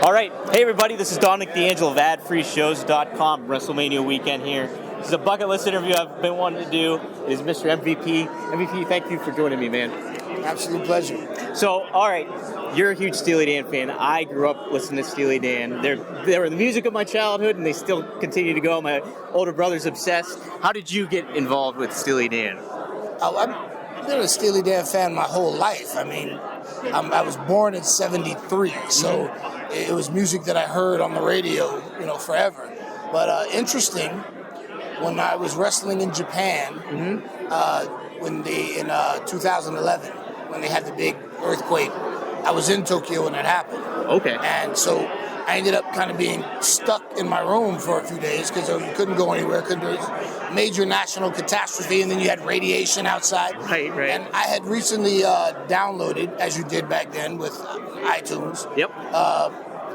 All right. Hey, everybody. This is Dominic DeAngelo of AdFreeShows.com. WrestleMania weekend here. This is a bucket list interview I've been wanting to do. It is Mr. MVP. MVP, thank you for joining me, man. Absolute pleasure. So, all right. You're a huge Steely Dan fan. I grew up listening to Steely Dan. They were the music of my childhood, and they still continue to go. My older brother's obsessed. How did you get involved with Steely Dan? I've been a Steely Dan fan my whole life. I mean, I was born in '73, so it was music that I heard on the radio, forever. But interesting, when I was wrestling in Japan, in 2011, when they had the big earthquake, I was in Tokyo when that happened. Okay. And so I ended up kind of being stuck in my room for a few days because I couldn't go anywhere. There was major national catastrophe, and then you had radiation outside. Right. And I had recently downloaded, as you did back then with iTunes,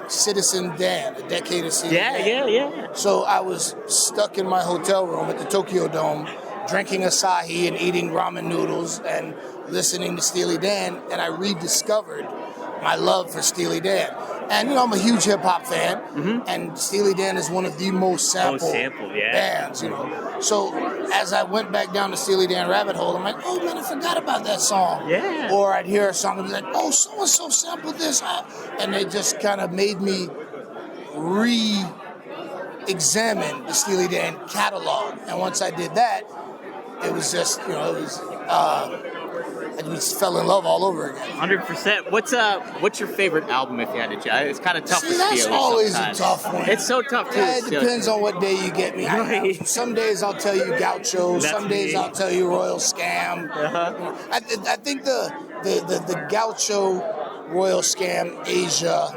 Citizen Dan, a decade of Steely Dan. Yeah. So I was stuck in my hotel room at the Tokyo Dome, drinking Asahi and eating ramen noodles and listening to Steely Dan, and I rediscovered my love for Steely Dan. And I'm a huge hip hop fan, and Steely Dan is one of the most sampled bands. So as I went back down the Steely Dan rabbit hole, I'm like, oh man, I forgot about that song. Yeah. Or I'd hear a song and be like, oh, so and so sampled this, and it just kind of made me re-examine the Steely Dan catalog. And once I did that, it was just, I just fell in love all over again. 100%. What's your favorite album if you had to choose? It's kind of tough to steal. That's always sometimes. a tough one. It's so tough too. Yeah, it depends on what day you get me. Right. Some days I'll tell you Gaucho. Some days I'll tell you Royal Scam. I think the Gaucho, Royal Scam, Asia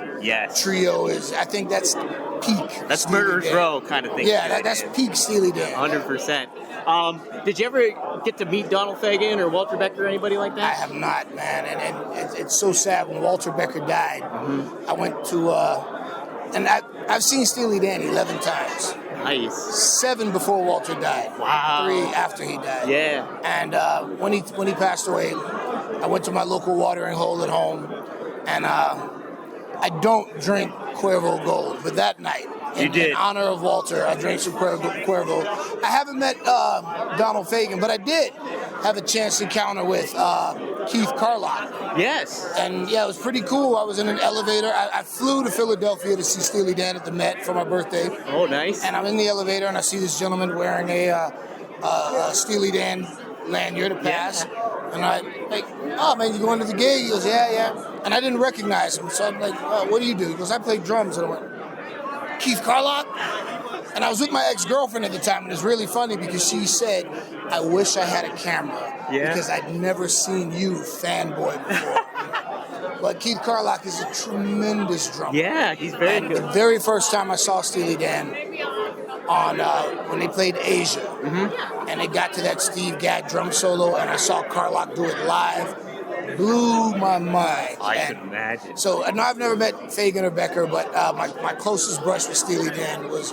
trio is. I think that's peak. That's Steely Murderer's Dan. Row kind of thing. Yeah, that's peak Steely Dan. 100%. Did you ever get to meet Donald Fagen or Walter Becker or anybody like I that? have not, man, and it's so sad. When Walter Becker died, I went to, and I've seen Steely Dan 11 times. Nice. 7 before Walter died. Wow. 3 after he died. Yeah. And when he passed away, I went to my local watering hole at home, and I don't drink Cuervo Gold, but that night, in honor of Walter, I drank some Cuervo. I haven't met Donald Fagen, but I did have a chance to encounter with Keith Carlock. Yes. And yeah, it was pretty cool. I was in an elevator. I flew to Philadelphia to see Steely Dan at the Met for my birthday. Oh, nice. And I'm in the elevator, and I see this gentleman wearing a Steely Dan lanyard, a pass. Yeah. And I'm like, oh man, you going to the gig? He goes, yeah. And I didn't recognize him, so I'm like, oh, what do you do? He goes, I play drums. And I went, Keith Carlock? And I was with my ex-girlfriend at the time, and it's really funny because she said, I wish I had a camera because I'd never seen you fanboy before. But Keith Carlock is a tremendous drummer. Yeah, he's very good. The very first time I saw Steely Dan on when they played Asia, and they got to that Steve Gadd drum solo, and I saw Carlock do it live, blew my mind. I can imagine. So I know I've never met Fagen or Becker, but my closest brush with Steely Dan was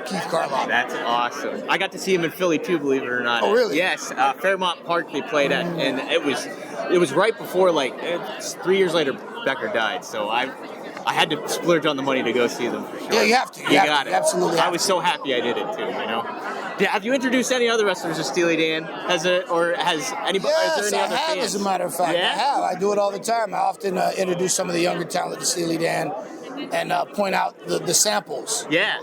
Keith Carlock. That's awesome. I got to see him in Philly too, believe it or not. Oh, really? Yes, Fairmont Park they played at, and it was right before 3 years later Becker died. So I had to splurge on the money to go see them for sure. Yeah, you have to. You got it. Absolutely. I was so happy I did it too. Yeah, have you introduced any other wrestlers to Steely Dan? Has anybody? Yes, is there any other I have, fans? as a matter of fact. Yeah? I have. I do it all the time. I often introduce some of the younger talent to Steely Dan and point out the samples. Yeah.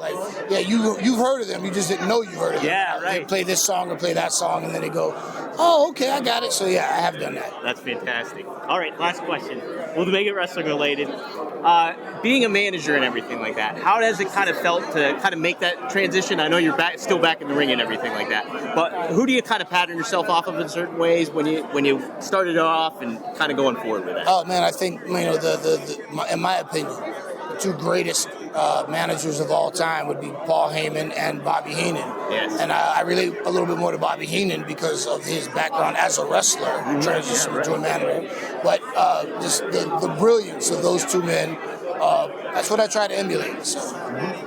You've heard of them. You just didn't know you heard of them. Yeah, right. They play this song or play that song, and then they go, oh, okay, I got it. So, yeah, I have done that. That's fantastic. All right, last question. Well, to make it wrestling related, being a manager and everything like that, how has it kind of felt to kind of make that transition? I know you're still back in the ring and everything like that, but who do you kind of pattern yourself off of in certain ways when you started off and kind of going forward with that? Oh man, I think in my opinion, the 2 greatest managers of all time would be Paul Heyman and Bobby Heenan. Yes. And I relate a little bit more to Bobby Heenan because of his background as a wrestler, transitioning to a manager. But just the brilliance of those 2 men, that's what I try to emulate. So.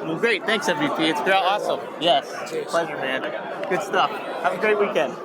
Well, great. Thanks, MVP. It's been awesome. Yes. Cheers. Pleasure, man. Good stuff. Have a great weekend.